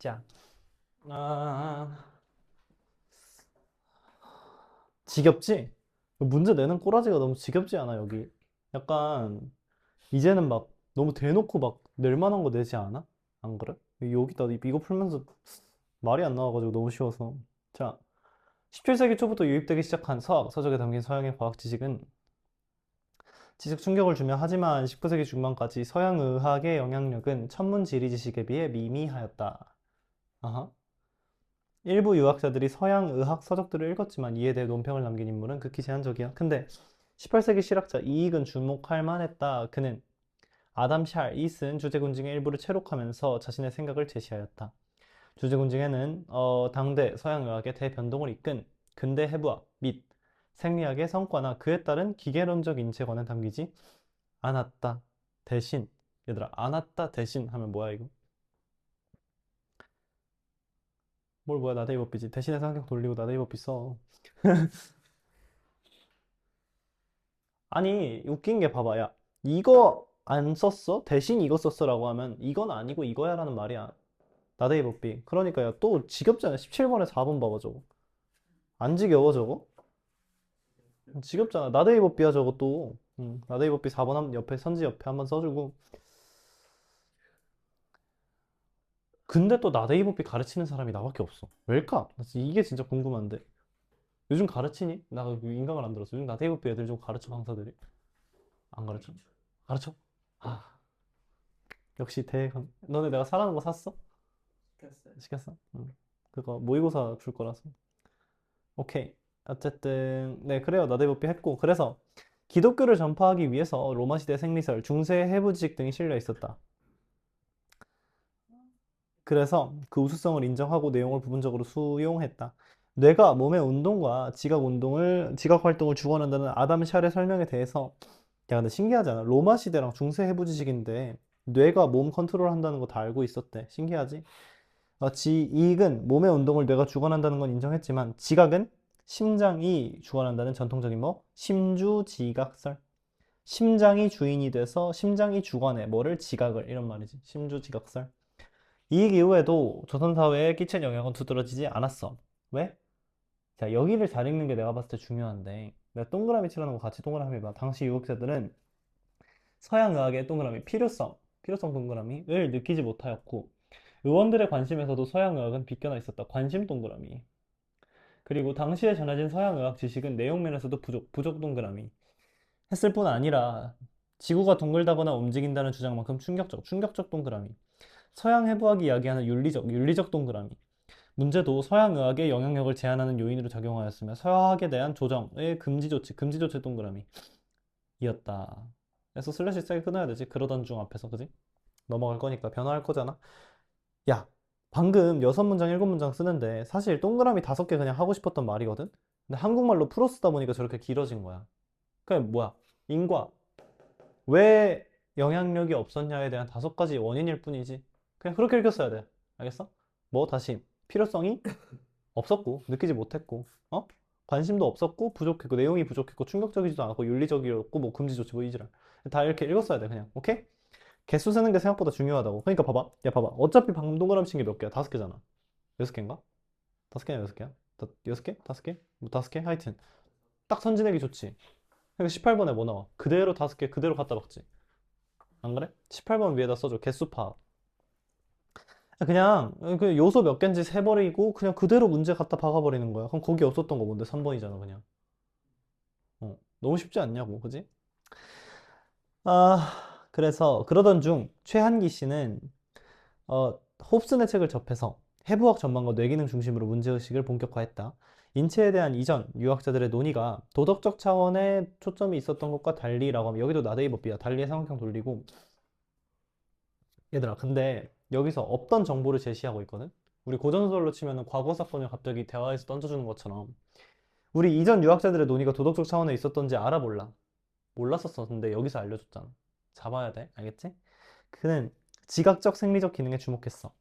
자, 아, 지겹지? 문제 내는 꼬라지가 너무 지겹지 않아, 여기? 약간, 이제는 막 너무 대놓고 막 낼 만한 거 내지 않아? 안 그래? 여기다 이거 풀면서 말이 안 나와가지고 너무 쉬워서. 자, 17세기 초부터 유입되기 시작한 서학, 서적에 담긴 서양의 과학 지식은 지식 충격을 주며 하지만 19세기 중반까지 서양 의학의 영향력은 천문 지리 지식에 비해 미미하였다. 아하. 일부 유학자들이 서양 의학 서적들을 읽었지만 이에 대해 논평을 남긴 인물은 극히 제한적이야. 근데 18세기 실학자 이익은 주목할 만했다. 그는 아담 샬이 쓴 주제군징의 일부를 채록하면서 자신의 생각을 제시하였다. 주제군징에는 당대 서양의학의 대변동을 이끈 근대 해부학 및 생리학의 성과나 그에 따른 기계론적 인체관은 담기지 않았다. 대신 얘들아 않았다 대신 하면 뭐야 이거? 뭘 뭐야 나대이법비지. 대신에 성격 돌리고 나대이법비 써. 아니 웃긴 게 봐봐 야 이거 안 썼어? 대신 이거 썼어라고 하면 이건 아니고 이거야 라는 말이야. 나데이법비. 그러니까 야 또 지겹잖아. 17번에 4번 봐봐 저거. 안 지겨워 저거? 지겹잖아. 나데이법비야 저거 또. 나데이법비 4번 옆에 선지 옆에 한번 써주고. 근데 또 나데이법비 가르치는 사람이 나밖에 없어. 왜일까? 나 이게 진짜 궁금한데. 요즘 가르치니? 나 인강을 안 들었어. 요즘 나데이법비 애들 좀 가르쳐 강사들이. 안 가르쳐? 가르쳐? 아 역시 너네 내가 사라는 거 샀어? 시켰어요. 시켰어? 그거 모의고사 줄 거라서. 오케이. 어쨌든 네 그래요. 나대복비 했고 그래서 기독교를 전파하기 위해서 로마 시대 생리설, 중세 해부지식 등이 실려 있었다. 그래서 그 우수성을 인정하고 내용을 부분적으로 수용했다. 뇌가 몸의 운동과 지각 활동을 주관한다는 아담 샬의 설명에 대해서 야 근데 신기하잖아. 로마 시대랑 중세 해부지식인데 뇌가 몸 컨트롤한다는 거 다 알고 있었대. 신기하지? 지익은 몸의 운동을 뇌가 주관한다는 건 인정했지만 지각은 심장이 주관한다는 전통적인 심주지각설. 심장이 주인이 돼서 심장이 주관해 뭐를 지각을 이런 말이지. 심주지각설. 이익 이후에도 조선 사회에 끼친 영향은 두드러지지 않았어. 왜? 자, 여기를 잘 읽는 게 내가 봤을 때 중요한데 내가 동그라미 칠하는 거 같이 동그라미 봐. 당시 유학자들은 서양 의학의 동그라미 필요성 동그라미를 느끼지 못하였고 의원들의 관심에서도 서양 의학은 비껴나 있었다. 관심 동그라미. 그리고 당시에 전해진 서양 의학 지식은 내용 면에서도 부족 동그라미. 했을 뿐 아니라 지구가 둥글다거나 움직인다는 주장만큼 충격적 동그라미. 서양 해부학이 이야기하는 윤리적 동그라미. 문제도 서양 의학의 영향력을 제한하는 요인으로 작용하였으며 서양학에 대한 조정의 금지 조치 동그라미. 이었다. 그래서 슬래시 세게 끊어야 되지. 그러던 중 앞에서, 그지? 넘어갈 거니까 변화할 거잖아. 야, 방금 6문장, 7문장 쓰는데 사실 동그라미 5개 그냥 하고 싶었던 말이거든? 근데 한국말로 풀어 쓰다 보니까 저렇게 길어진 거야. 그게 뭐야? 인과. 왜 영향력이 없었냐에 대한 5가지 원인일 뿐이지. 그냥 그렇게 읽었어야 돼. 알겠어? 뭐 다시 필요성이 없었고 느끼지 못했고 관심도 없었고 부족했고 내용이 부족했고 충격적이지도 않았고 윤리적이었고 뭐 금지 조치 뭐 이지랄 다 이렇게 읽었어야 돼 그냥 오케이? 개수 세는 게 생각보다 중요하다고. 그러니까 봐봐. 야 봐봐. 어차피 방금 동그라미 친 게 몇 개야? 5개잖아. 6개인가? 5개냐 6개야? 6개? 5개? 뭐 5개? 하여튼 딱 선지내기 좋지. 그러니까 18번에 뭐 나와? 그대로 5개 그대로 갖다 박지. 안 그래? 18번 위에다 써줘. 개수 파악. 그냥 그 요소 몇 개인지 세버리고 그냥 그대로 문제 갖다 박아버리는 거야. 그럼 거기 없었던 거 뭔데? 3번이잖아 그냥. 너무 쉽지 않냐고. 그지? 그래서 그러던 중 최한기 씨는 홉슨의 책을 접해서 해부학 전반과 뇌기능 중심으로 문제의식을 본격화했다. 인체에 대한 이전 유학자들의 논의가 도덕적 차원의 초점이 있었던 것과 달리라고 하면 여기도 나데이법비야. 달리의 상황형 돌리고 얘들아 근데 여기서 없던 정보를 제시하고 있거든. 우리 고전소설로 치면은 과거 사건을 갑자기 대화에서 던져주는 것처럼 우리 이전 유학자들의 논의가 도덕적 차원에 있었던지 알아 몰라. 몰랐었어. 근데 여기서 알려줬잖아. 잡아야 돼. 알겠지? 그는 지각적 생리적 기능에 주목했어.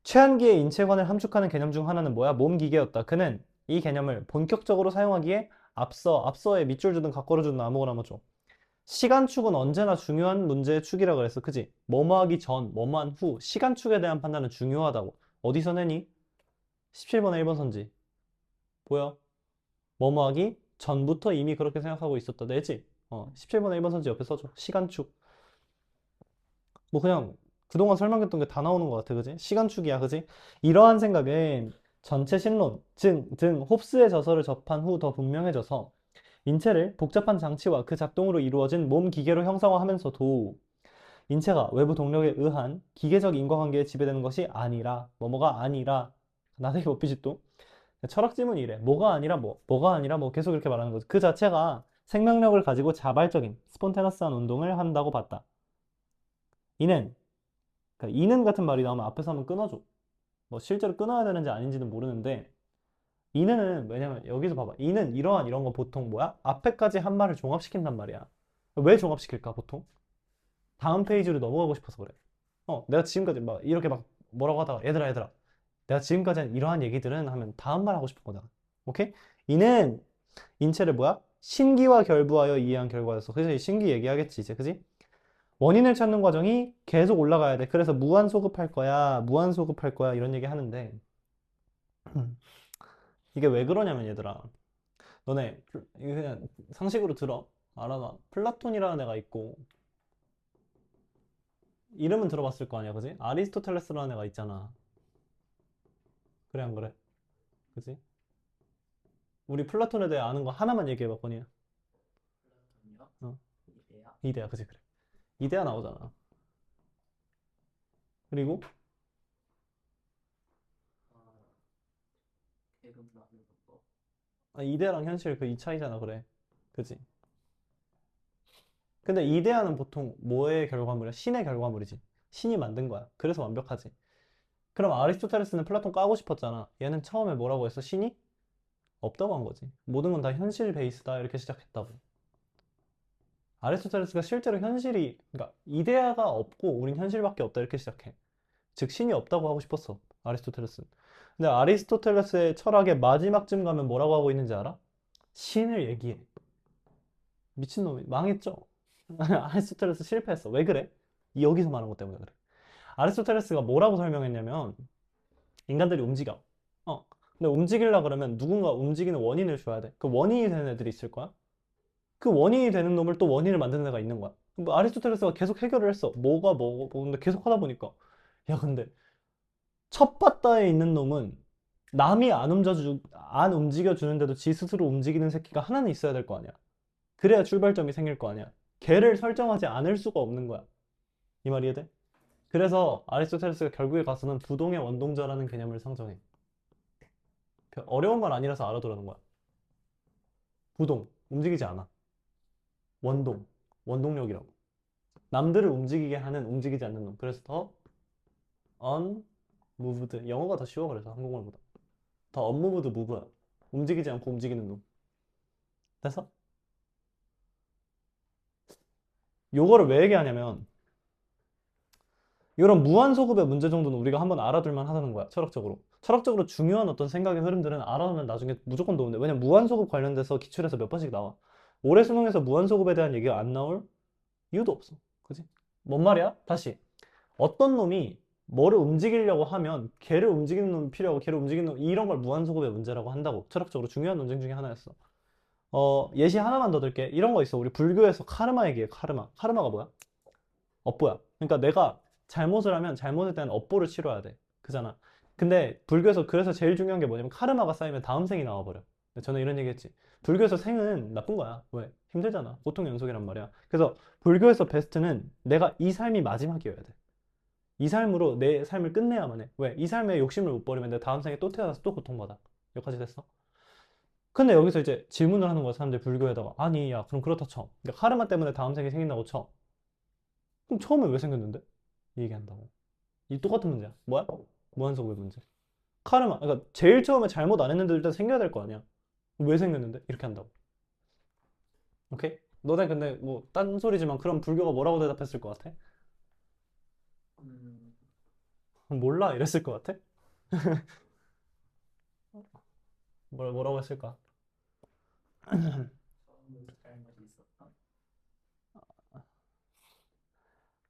최한기의 인체관을 함축하는 개념 중 하나는 뭐야? 몸기계였다. 그는 이 개념을 본격적으로 사용하기에 앞서에 밑줄 주든 각걸어 주든 아무거나 뭐 줘. 시간축은 언제나 중요한 문제의 축이라 그랬어. 그지? 뭐뭐 하기 전, 뭐뭐 한 후, 시간축에 대한 판단은 중요하다고. 어디서 내니? 17번에 1번 선지. 보여? 뭐뭐 하기 전부터 이미 그렇게 생각하고 있었다. 내지? 17번에 1번 선지 옆에 써줘. 시간축. 뭐 그냥 그동안 설명했던 게 다 나오는 것 같아. 그지? 시간축이야. 그지? 이러한 생각엔 전체 신론, 등 홉스의 저서를 접한 후 더 분명해져서 인체를 복잡한 장치와 그 작동으로 이루어진 몸 기계로 형상화하면서도 인체가 외부 동력에 의한 기계적 인과관계에 지배되는 것이 아니라 뭐뭐가 아니라 나대기 못비지 또 철학 지문이 이래. 뭐가 아니라 뭐 계속 이렇게 말하는 거지. 그 자체가 생명력을 가지고 자발적인 스폰테너스한 운동을 한다고 봤다. 이는 그러니까 이는 같은 말이 나오면 앞에서 한번 끊어줘. 뭐 실제로 끊어야 되는지 아닌지는 모르는데 이는 왜냐면 여기서 봐봐. 이는 이런 거 보통 뭐야? 앞에까지 한 말을 종합시킨단 말이야. 왜 종합시킬까 보통? 다음 페이지로 넘어가고 싶어서 그래. 내가 지금까지 막 이렇게 막 뭐라고 하다가 얘들아 내가 지금까지 한 이러한 얘기들은 하면 다음 말 하고 싶은 거다. 오케이? 이는 인체를 뭐야? 신기와 결부하여 이해한 결과였어. 그래서 이 신기 얘기하겠지 이제 그지? 원인을 찾는 과정이 계속 올라가야 돼. 그래서 무한소급할 거야 이런 얘기 하는데 이게 왜 그러냐면 얘들아 너네 이거 그냥 상식으로 들어 알아봐. 플라톤이라는 애가 있고 이름은 들어봤을 거 아니야 그지? 아리스토텔레스라는 애가 있잖아. 그래 안 그래? 그지? 우리 플라톤에 대해 아는 거 하나만 얘기해봐 건이야. 플라톤이요? 어, 이데아? 이데아 그지 그래. 이데아 나오잖아. 그리고 아, 계급 나누는 거. 이데아랑 현실 그 이 차이잖아 그래. 그지? 근데 이데아는 보통 뭐의 결과물이야? 신의 결과물이지. 신이 만든 거야. 그래서 완벽하지. 그럼 아리스토텔레스는 플라톤 까고 싶었잖아. 얘는 처음에 뭐라고 했어? 신이 없다고 한 거지. 모든 건 다 현실 베이스다 이렇게 시작했다고. 아리스토텔레스가 실제로 그러니까 이데아가 없고 우린 현실밖에 없다 이렇게 시작해. 즉 신이 없다고 하고 싶었어. 아리스토텔레스는. 근데 아리스토텔레스의 철학의 마지막쯤 가면 뭐라고 하고 있는지 알아? 신을 얘기해. 미친놈이 망했죠? 아리스토텔레스 실패했어. 왜 그래? 여기서 말한 것 때문에 그래. 아리스토텔레스가 뭐라고 설명했냐면 인간들이 움직여. 어. 근데 움직이려 그러면 누군가 움직이는 원인을 줘야 돼. 그 원인이 되는 애들이 있을 거야. 그 원인이 되는 놈을 또 원인을 만드는 애가 있는 거야. 뭐 아리스토텔레스가 계속 해결을 했어. 근데 계속 하다 보니까 야 근데 첫 바다에 있는 놈은 남이 안 움직여주는데도 지 스스로 움직이는 새끼가 하나는 있어야 될 거 아니야. 그래야 출발점이 생길 거 아니야. 걔를 설정하지 않을 수가 없는 거야. 이 말이 이해돼? 그래서 아리스토텔레스가 결국에 가서는 부동의 원동자라는 개념을 상정해. 어려운 말 아니라서 알아두라는 거야. 부동, 움직이지 않아. 원동, 원동력이라고. 남들을 움직이게 하는 움직이지 않는 놈. 그래서 더 unmoved. 영어가 더 쉬워 그래서 한국말보다. 더 unmoved move야. 움직이지 않고 움직이는 놈. 됐어? 요거를 왜 얘기하냐면 이런 무한소급의 문제 정도는 우리가 한번 알아둘만 하다는 거야. 철학적으로. 철학적으로 중요한 어떤 생각의 흐름들은 알아두면 나중에 무조건 도움돼. 왜냐면 무한소급 관련돼서 기출에서 몇 번씩 나와. 올해 수능에서 무한소급에 대한 얘기가 안 나올 이유도 없어. 그지? 뭔 말이야? 다시. 어떤 놈이 뭐를 움직이려고 하면 걔를 움직이는 놈이 필요하고 걔를 움직이는 놈 이런 걸 무한소급의 문제라고 한다고. 철학적으로 중요한 논쟁 중에 하나였어. 예시 하나만 더 들게. 이런 거 있어. 우리 불교에서 카르마 얘기해. 카르마. 카르마가 뭐야? 업보야. 그러니까 내가 잘못을 하면 잘못에 대한 업보를 치러야 돼. 그잖아. 근데 불교에서 그래서 제일 중요한 게 뭐냐면 카르마가 쌓이면 다음 생이 나와버려. 저는 이런 얘기 했지. 불교에서 생은 나쁜 거야. 왜? 힘들잖아. 고통 연속이란 말이야. 그래서 불교에서 베스트는 내가 이 삶이 마지막이어야 돼. 이 삶으로 내 삶을 끝내야만 해. 왜? 이 삶에 욕심을 못 버리면 내 다음 생에 또 태어나서 또 고통받아. 여기까지 됐어? 근데 여기서 이제 질문을 하는 거야. 사람들이 불교에다가. 아니, 야, 그럼 그렇다 쳐. 그러니까 카르마 때문에 다음 생이 생긴다고 쳐. 그럼 처음에 왜 생겼는데? 이 얘기한다고. 이 똑같은 문제야. 뭐야? 무한소급의 문제. 카르마. 그러니까 제일 처음에 잘못 안 했는데 일단 생겨야 될 거 아니야. 왜 생겼는데? 이렇게 한다고. 오케이? 너네 근데 뭐 딴소리지만 그럼 불교가 뭐라고 대답했을 것 같아? 음, 몰라 이랬을 것 같아? 뭐라고 했을까? 처음부터 잘못이 있었다.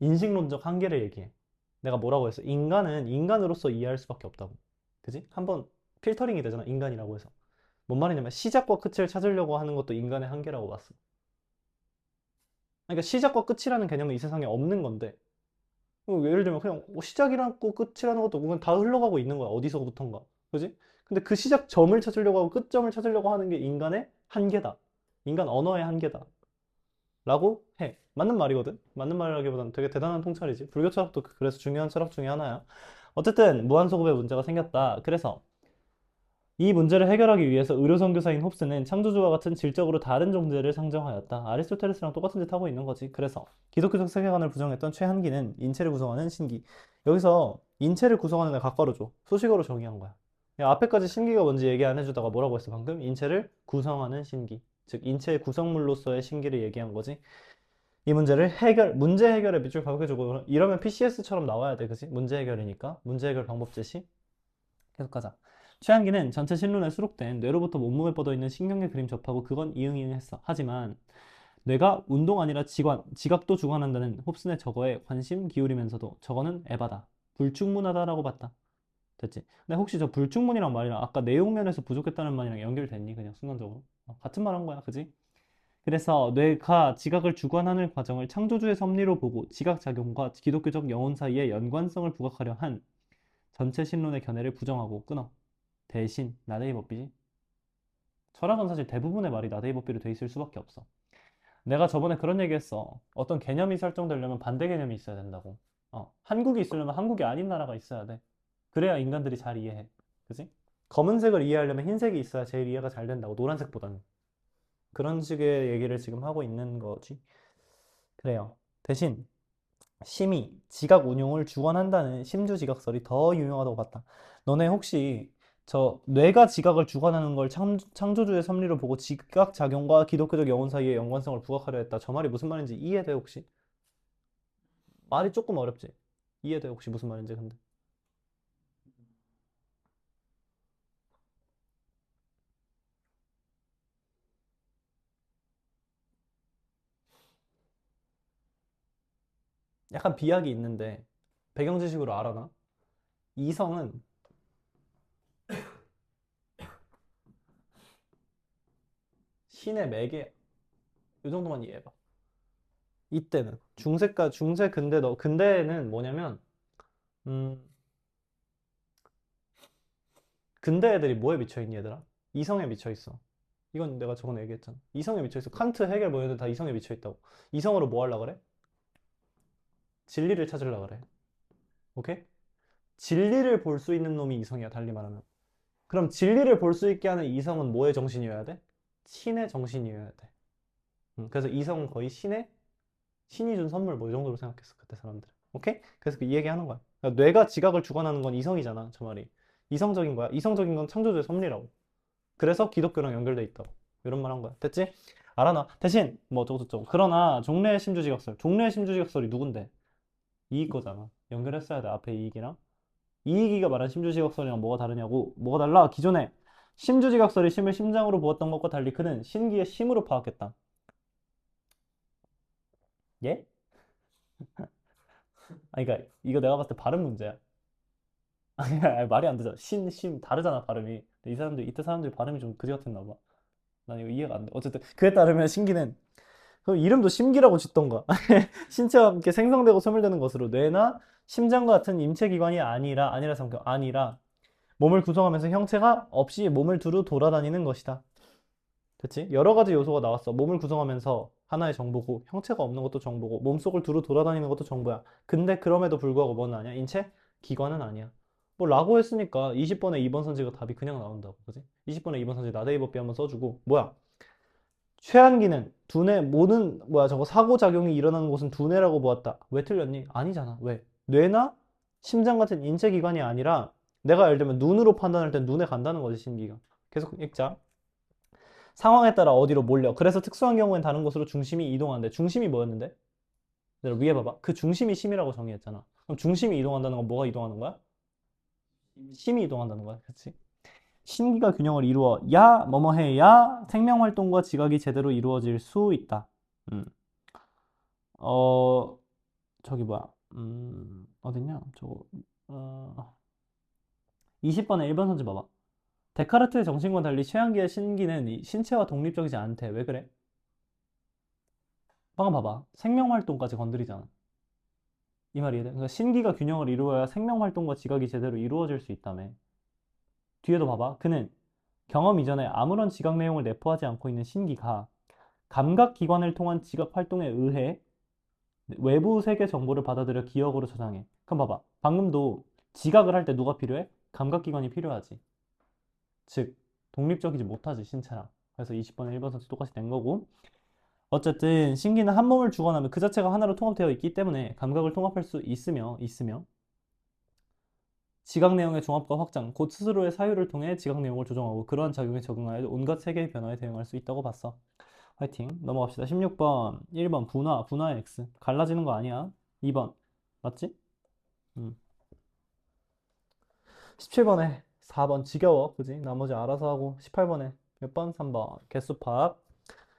인식론적 한계를 얘기해. 내가 뭐라고 했어? 인간은 인간으로서 이해할 수밖에 없다고. 그지? 한번 필터링이 되잖아. 인간이라고 해서. 뭔 말이냐면 시작과 끝을 찾으려고 하는 것도 인간의 한계라고 봤어. 그러니까 시작과 끝이라는 개념은 이 세상에 없는 건데 예를 들면 그냥 시작이라고 끝이라는 것도 그건 다 흘러가고 있는 거야. 어디서부턴가. 그지? 근데 그 시작점을 찾으려고 하고 끝점을 찾으려고 하는 게 인간의 한계다. 인간 언어의 한계다. 라고 해. 맞는 말이거든? 맞는 말이라기보다는 되게 대단한 통찰이지. 불교 철학도 그래서 중요한 철학 중에 하나야. 어쨌든 무한소급의 문제가 생겼다. 그래서 이 문제를 해결하기 위해서 의료선교사인 홉스는 창조주와 같은 질적으로 다른 존재를 상정하였다. 아리스토텔레스랑 똑같은 짓 하고 있는 거지. 그래서 기독교적 세계관을 부정했던 최한기는 인체를 구성하는 신기. 여기서 인체를 구성하는 애 각과로 줘. 수식어로 정의한 거야. 야, 앞에까지 신기가 뭔지 얘기 안 해주다가 뭐라고 했어 방금? 인체를 구성하는 신기. 즉 인체의 구성물로서의 신기를 얘기한 거지. 이 문제를 문제 해결에 밑줄 가격해주고 이러면 PCS처럼 나와야 돼. 그지? 문제 해결이니까. 문제 해결 방법 제시. 계속 가자. 최한기는 전체 신론에 수록된 뇌로부터 몸몸에 뻗어있는 신경계 그림 접하고 그건 이응이응했어. 하지만 뇌가 운동 아니라 지각도 주관한다는 홉슨의 저거에 관심 기울이면서도 저거는 에바다. 불충분하다라고 봤다. 됐지? 근데 혹시 저 불충분이란 말이랑 아까 내용 면에서 부족했다는 말이랑 연결됐니? 그냥 순간적으로. 같은 말 한 거야. 그지? 그래서 뇌가 지각을 주관하는 과정을 창조주의 섭리로 보고 지각작용과 기독교적 영혼 사이의 연관성을 부각하려 한 전체 신론의 견해를 부정하고 끊어. 대신 나데이 법비지. 철학은 사실 대부분의 말이 나데이 법비로 돼 있을 수밖에 없어. 내가 저번에 그런 얘기 했어. 어떤 개념이 설정되려면 반대 개념이 있어야 된다고. 한국이 있으려면 한국이 아닌 나라가 있어야 돼. 그래야 인간들이 잘 이해해. 그지? 검은색을 이해하려면 흰색이 있어야 제일 이해가 잘 된다고. 노란색보다는. 그런 식의 얘기를 지금 하고 있는 거지. 그래요. 대신 심이 지각 운용을 주관한다는 심주지각설이 더 유명하다고 봤다. 너네 혹시 저 뇌가 지각을 주관하는 걸 창조주의 섭리로 보고 지각 작용과 기독교적 영혼 사이의 연관성을 부각하려 했다. 저 말이 무슨 말인지 이해돼 혹시? 말이 조금 어렵지? 이해돼 혹시 무슨 말인지 근데? 약간 비약이 있는데 배경 지식으로 알아나? 이성은 신의 매개 이 정도만 이해해봐. 이때는 중세 근대 너 근대는 뭐냐면 음 근대 애들이 뭐에 미쳐 있니 얘들아? 이성에 미쳐 있어. 이건 내가 저번에 얘기했잖아. 이성에 미쳐 있어. 칸트, 헤겔 뭐 얘들 다 이성에 미쳐 있다고. 이성으로 뭐 하려 그래? 진리를 찾으려 그래. 오케이? 진리를 볼 수 있는 놈이 이성이야. 달리 말하면. 그럼 진리를 볼 수 있게 하는 이성은 뭐의 정신이어야 돼? 신의 정신이어야 돼. 그래서 이성은 거의 신이 준 선물 뭐 이 정도로 생각했어. 그때 사람들은. 오케이? 그래서 그 이 얘기하는 거야. 그러니까 뇌가 지각을 주관하는 건 이성이잖아. 저 말이. 이성적인 거야. 이성적인 건 창조주의 섭리라고. 그래서 기독교랑 연결돼 있다고. 이런 말 한 거야. 됐지? 알아놔. 대신 뭐 어쩌고저쩌고. 그러나 종래의 심주지각설. 종래의 심주지각설이 누군데? 이익 거잖아. 연결했어야 돼. 앞에 이익이랑. 이익이가 말한 심주지각설이랑 뭐가 다르냐고. 뭐가 달라? 기존에 심주지각설이 심을 심장으로 보았던 것과 달리 그는 신기의 심으로 파악했다. 예? 아니 그러니까 이거 내가 봤을 때 발음 문제야. 아니, 말이 안 되잖아. 심 다르잖아 발음이. 근데 이 사람들 이때 사람들이 발음이 좀 그지 같았나 봐. 난 이거 이해가 안 돼. 어쨌든 그에 따르면 신기는 그럼 이름도 심기라고 짓던가. 신체와 함께 생성되고 소멸되는 것으로 뇌나 심장과 같은 임체기관이 아니라 몸을 구성하면서 형체가 없이 몸을 두루 돌아다니는 것이다. 됐지? 여러 가지 요소가 나왔어. 몸을 구성하면서 하나의 정보고 형체가 없는 것도 정보고 몸속을 두루 돌아다니는 것도 정보야. 근데 그럼에도 불구하고 뭐는 아니야? 인체? 기관은 아니야. 뭐 라고 했으니까 20번에 2번 선지가 답이 그냥 나온다고. 그지? 20번에 2번 선지 나데이버비 한번 써주고 뭐야? 최한기는 두뇌 모든 뭐야 저거 사고작용이 일어나는 곳은 두뇌라고 보았다. 왜 틀렸니? 아니잖아. 왜? 뇌나 심장 같은 인체 기관이 아니라 내가 예를 들면 눈으로 판단할 땐 눈에 간다는 거지 신기가. 계속 읽자. 상황에 따라 어디로 몰려. 그래서 특수한 경우엔 다른 곳으로 중심이 이동하는데 중심이 뭐였는데? 얘들아, 위에 봐봐. 그 중심이 심이라고 정의했잖아. 그럼 중심이 이동한다는 건 뭐가 이동하는 거야? 심이 이동한다는 거야. 그렇지? 신기가 균형을 이루어 야 뭐뭐 해야 생명 활동과 지각이 제대로 이루어질 수 있다. 음. 어 저기 뭐야? 어딨냐? 저거, 어, 20번에 1번 선지 봐봐. 데카르트의 정신과 달리 최한계의 신기는 이 신체와 독립적이지 않대. 왜 그래? 방금 봐봐. 생명활동까지 건드리잖아. 이 말이 이해돼? 그러니까 신기가 균형을 이루어야 생명활동과 지각이 제대로 이루어질 수 있다며. 뒤에도 봐봐. 그는 경험 이전에 아무런 지각 내용을 내포하지 않고 있는 신기가 감각기관을 통한 지각 활동에 의해 외부 세계 정보를 받아들여 기억으로 저장해. 그럼 봐봐. 방금도 지각을 할 때 누가 필요해? 감각기관이 필요하지. 즉, 독립적이지 못하지, 신체랑. 그래서 20번에 1번 선택 똑같이 된 거고. 어쨌든 신기는 한 몸을 주거나면 그 자체가 하나로 통합되어 있기 때문에 감각을 통합할 수 있으며 지각 내용의 종합과 확장, 곧 스스로의 사유를 통해 지각 내용을 조정하고 그러한 작용에 적응하여 온갖 세계의 변화에 대응할 수 있다고 봤어. 화이팅. 넘어갑시다. 16번, 1번 분화의 X. 갈라지는 거 아니야. 2번. 맞지? 17번에 4번 지겨워. 그지? 나머지 알아서 하고. 18번에 몇 번? 3번. 개수팝.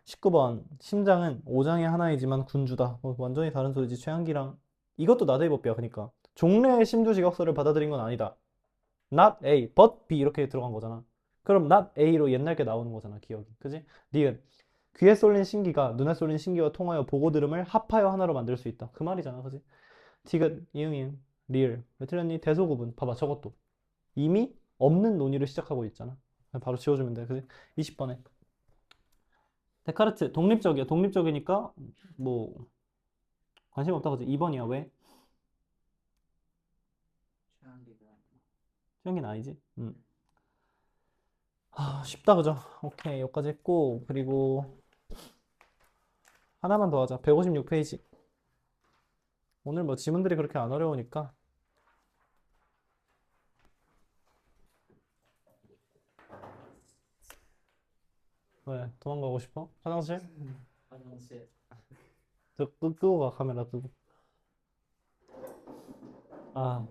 19번 심장은 오장의 하나이지만 군주다. 완전히 다른 소리지. 최한기랑 이것도 나대이법이야. 그러니까 종래의 심두지각서를 받아들인 건 아니다. not A, but B 이렇게 들어간 거잖아. 그럼 not A로 옛날 게 나오는 거잖아. 기억이. 그지? 니은 귀에 쏠린 신기가 눈에 쏠린 신기와 통하여 보고 들음을 합하여 하나로 만들 수 있다. 그 말이잖아. 그지? 디귿, 이응이응, 리을. 왜 틀렸니? 대소구분. 봐봐. 저것도 이미 없는 논의를 시작하고 있잖아. 바로 지워주면 돼. 그지? 20번에 데카르트 독립적이야. 독립적이니까 뭐 관심 없다 그지? 2번이야. 왜? 최한계가 아니고. 수영이는 아니지? 쉽다 그죠? 오케이 여기까지 했고 그리고 하나만 더 하자. 156페이지. 오늘 뭐 지문들이 그렇게 안 어려우니까 왜 도망가고 싶어? 화장실? 화장실. 끄고 가 카메라 끄고. 아